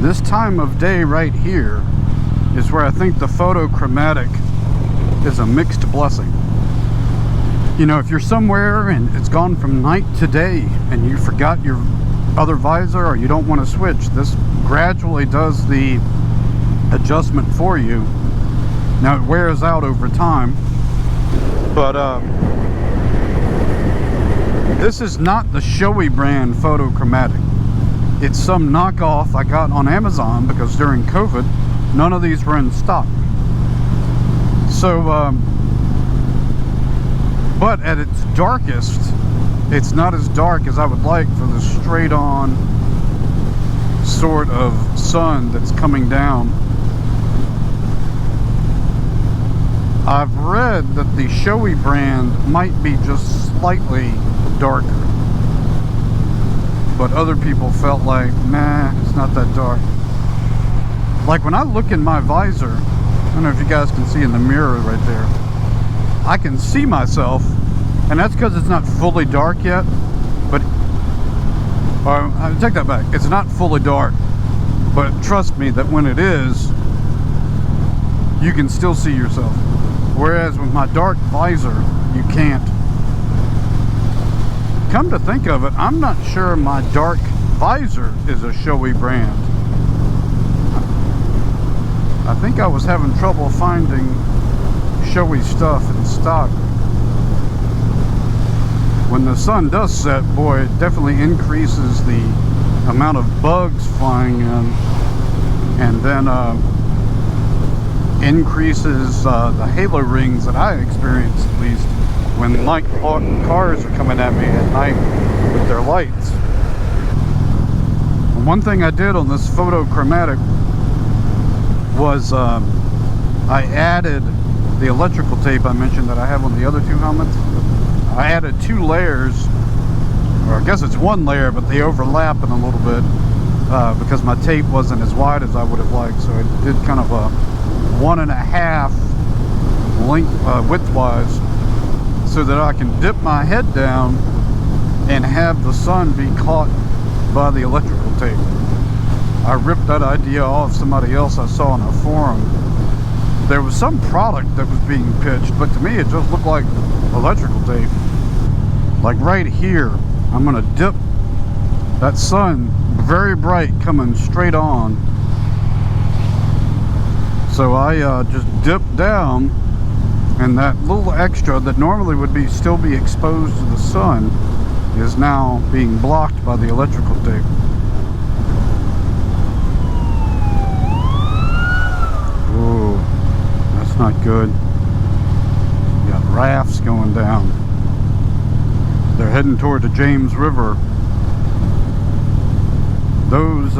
This time of day right here is where I think the photochromatic is a mixed blessing. You know, if you're somewhere and it's gone from night to day and you forgot your other visor or you don't want to switch, this gradually does the adjustment for you. Now it wears out over time, but this is not the showy brand photochromatic. It's some knockoff I got on Amazon because during COVID none of these were in stock. So but at its darkest, it's not as dark as I would like for the straight on sort of sun that's coming down. I've read that the showy brand might be just slightly darker, but other people felt like, nah, it's not that dark. Like when I look in my visor, I don't know if you guys can see in the mirror right there, I can see myself, and that's because it's not fully dark yet, but I take that back, it's not fully dark, but trust me that when it is, you can still see yourself, whereas with my dark visor you can't. Come to think of it, I'm not sure my dark visor is a showy brand. I think I was having trouble finding showy stuff in stock. When the sun does set, boy, it definitely increases the amount of bugs flying in, and then increases the halo rings that I experience, at least when light cars are coming at me at night with their lights. And one thing I did on this photochromatic was I added the electrical tape I mentioned that I have on the other two helmets. I added 2 layers, or I guess it's 1 layer, but they overlap in a little bit because my tape wasn't as wide as I would have liked. So I did kind of a 1.5 length width-wise, so that I can dip my head down and have the sun be caught by the electrical tape. I ripped that idea off somebody else I saw on a forum. There was some product that was being pitched, but to me it just looked like electrical tape. Like right here, I'm gonna dip that sun, very bright, coming straight on. So I just dipped down, and that little extra that normally would still be exposed to the sun is now being blocked by the electrical tape. Ooh, that's not good. You got rafts going down. They're heading toward the James River. Those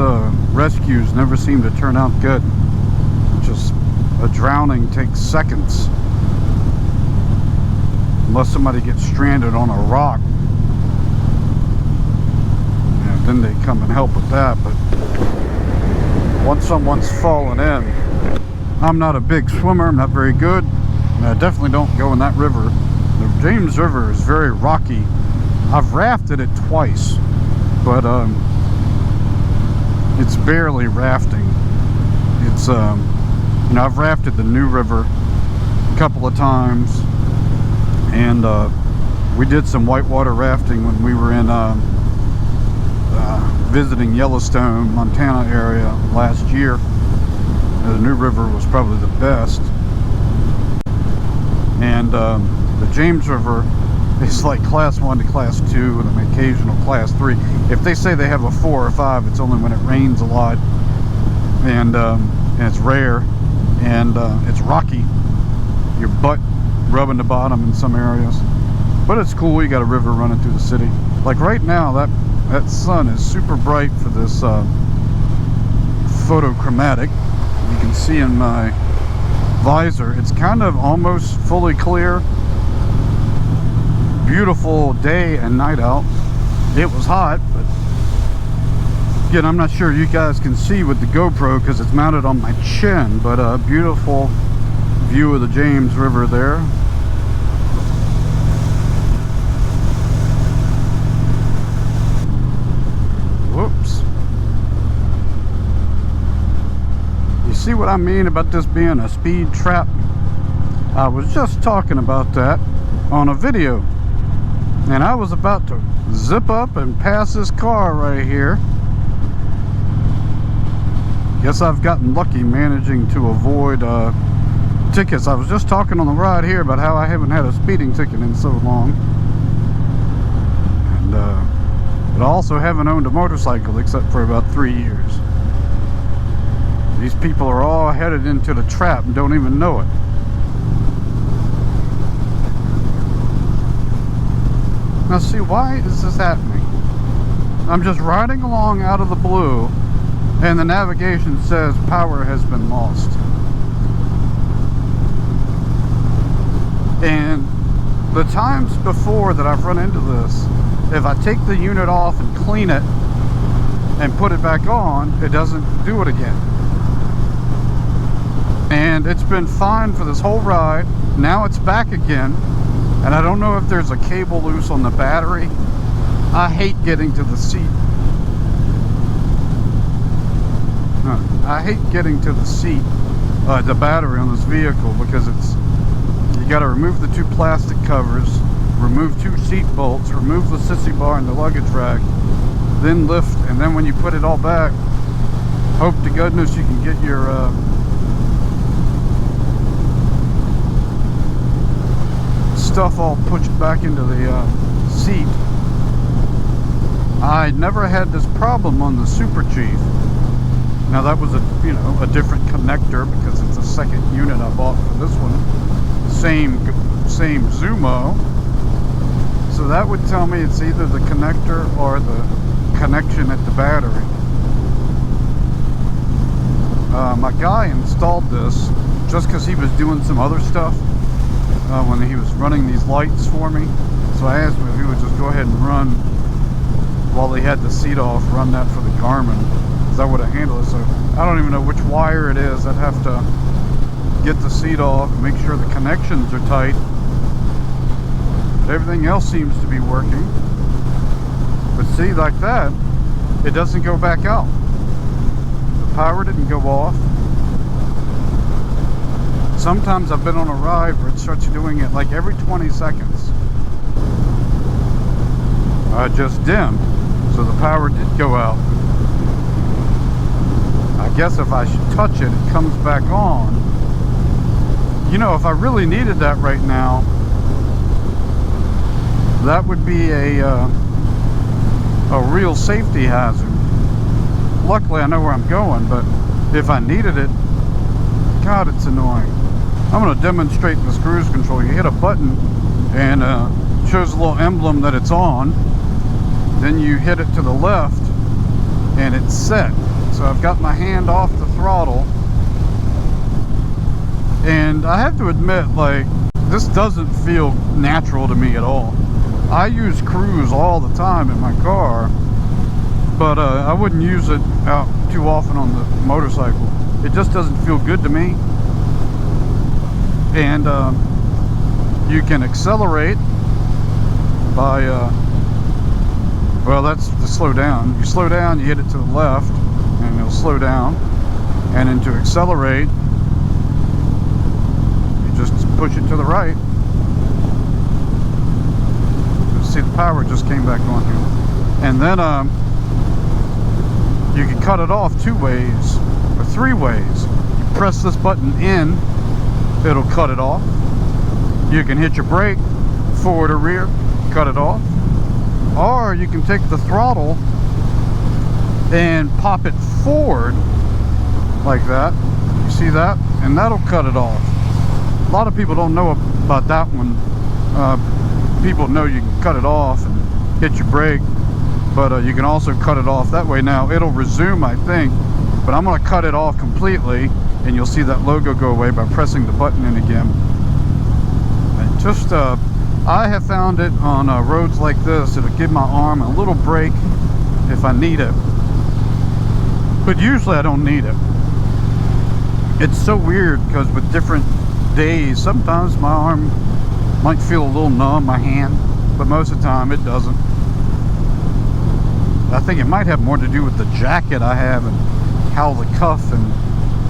rescues never seem to turn out good. Just a drowning takes seconds. Unless somebody gets stranded on a rock. Yeah, then they come and help with that. But once someone's fallen in, I'm not a big swimmer, I'm not very good, and I definitely don't go in that river. The James River is very rocky. I've rafted it twice, but it's barely rafting. It's you know, I've rafted the New River a couple of times, and we did some whitewater rafting when we were in visiting Yellowstone, Montana area last year. The New River was probably the best, and the James River is like class 1 to class 2 and an occasional class 3. If they say they have a 4 or 5, it's only when it rains a lot, and it's rare, and it's rocky. Your butt rubbing the bottom in some areas, but it's cool. You got a river running through the city. Like right now, that sun is super bright for this photochromatic. You can see in my visor, it's kind of almost fully clear. Beautiful day and night out. It was hot, but again, I'm not sure you guys can see with the GoPro because it's mounted on my chin, but a beautiful view of the James River there. Whoops. see what I mean about this being a speed trap? I was just talking about that on a video, and I was about to zip up and pass this car right here. Guess I've gotten lucky managing to avoid tickets. I was just talking on the ride here about how I haven't had a speeding ticket in so long, and but I also haven't owned a motorcycle except for about 3 years. These people are all headed into the trap and don't even know it. Now see, why is this happening? I'm just riding along out of the blue and the navigation says power has been lost. And the times before that I've run into this, if I take the unit off and clean it and put it back on, it doesn't do it again. And it's been fine for this whole ride. Now it's back again, and I don't know if there's a cable loose on the battery. I hate getting to the seat. I hate getting to the seat, the battery on this vehicle, because you got to remove the 2 plastic covers, remove 2 seat bolts, remove the sissy bar and the luggage rack, then lift, and then when you put it all back, hope to goodness you can get your stuff all pushed back into the seat. I never had this problem on the Super Chief. Now that was a different connector because it's the second unit I bought for this one. Same Zumo. So that would tell me it's either the connector or the connection at the battery. My guy installed this just because he was doing some other stuff when he was running these lights for me. So I asked him if he would just go ahead and run, while he had the seat off, run that for the Garmin, because I would have handled it. So I don't even know which wire it is. I'd have to get the seat off, make sure the connections are tight. Everything else seems to be working. But see, like that, it doesn't go back out. The power didn't go off. Sometimes I've been on a ride where it starts doing it like every 20 seconds. I just dimmed, so the power did go out. I guess if I should touch it, it comes back on. You know, if I really needed that right now, that would be a real safety hazard. Luckily, I know where I'm going, but if I needed it, God, it's annoying. I'm going to demonstrate this cruise control. You hit a button and it shows a little emblem that it's on. Then you hit it to the left and it's set. So I've got my hand off the throttle. And I have to admit, like, this doesn't feel natural to me at all. I use cruise all the time in my car, but I wouldn't use it out too often on the motorcycle. It just doesn't feel good to me. And you can accelerate by well, that's to slow down. You slow down, you hit it to the left and it'll slow down, and then to accelerate you just push it to the right. See, the power just came back on here. And then you can cut it off 2 ways or 3 ways. You press this button in, it'll cut it off. You can hit your brake, forward or rear, cut it off. Or you can take the throttle and pop it forward like that. You see that? And that'll cut it off. A lot of people don't know about that one. People know you can cut it off and hit your brake, but you can also cut it off that way. Now it'll resume, I think, but I'm going to cut it off completely, and you'll see that logo go away by pressing the button in again. And just I have found it on roads like this, it'll give my arm a little break if I need it, but usually I don't need it. It's so weird because with different days, sometimes my arm might feel a little numb, my hand, but most of the time it doesn't. I think it might have more to do with the jacket I have and how the cuff and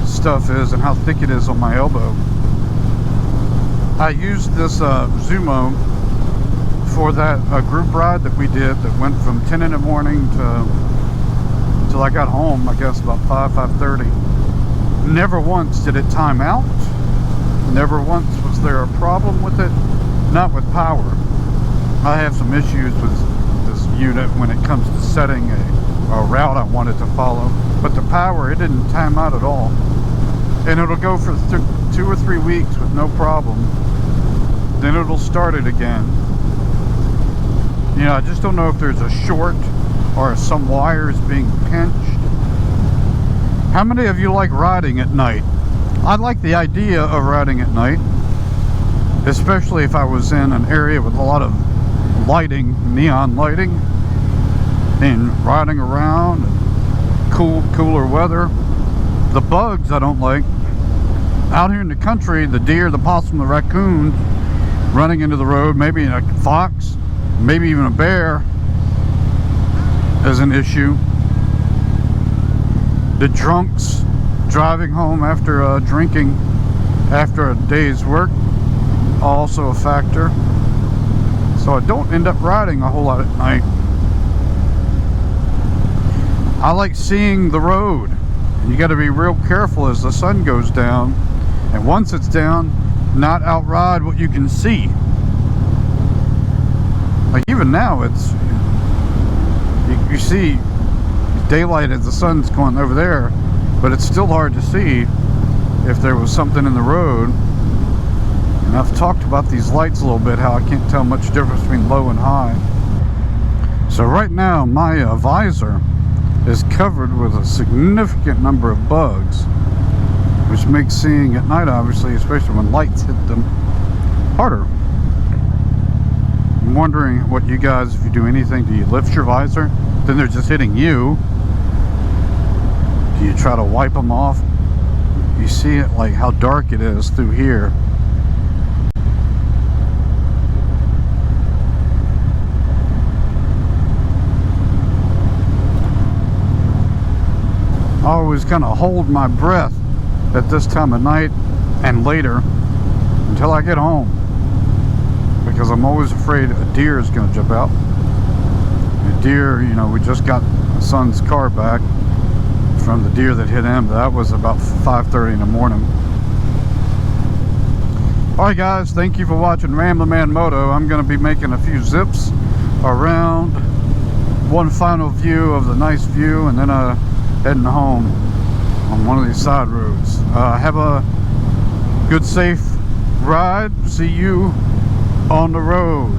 stuff is and how thick it is on my elbow. I used this Zumo for that group ride that we did that went from 10 in the morning to until I got home, I guess about 5:30. Never once did it time out. Never once was there a problem with it. Not with power. I have some issues with this unit when it comes to setting a route I wanted to follow. But the power, it didn't time out at all. And it'll go for 2 or 3 weeks with no problem. Then it'll start it again. You know, I just don't know if there's a short or some wires being pinched. How many of you like riding at night? I like the idea of riding at night, especially if I was in an area with a lot of lighting, neon lighting, and riding around, and cooler weather. The bugs I don't like. Out here in the country, the deer, the possum, the raccoons running into the road, maybe a fox, maybe even a bear is an issue. The drunks driving home after drinking after a day's work, also a factor. So I don't end up riding a whole lot at night. I like seeing the road. You got to be real careful as the sun goes down, and once it's down, not outride what you can see. Like even now, it's you see daylight as the sun's going over there, but it's still hard to see if there was something in the road. And I've talked about these lights a little bit, how I can't tell much difference between low and high. So right now my visor is covered with a significant number of bugs, which makes seeing at night, obviously, especially when lights hit them, harder. I'm wondering what you guys, if you do anything, do you lift your visor? Then they're just hitting you. Do you try to wipe them off? You see it, like how dark it is through here. I always kind of hold my breath at this time of night and later until I get home, because I'm always afraid a deer is going to jump out. A deer, you know, we just got my son's car back from the deer that hit him. That was about 5:30 in the morning. Alright guys, thank you for watching Ramblin' Man Moto. I'm going to be making a few zips around, one final view of the nice view, and then heading home on one of these side roads. Have a good, safe ride. See you on the road.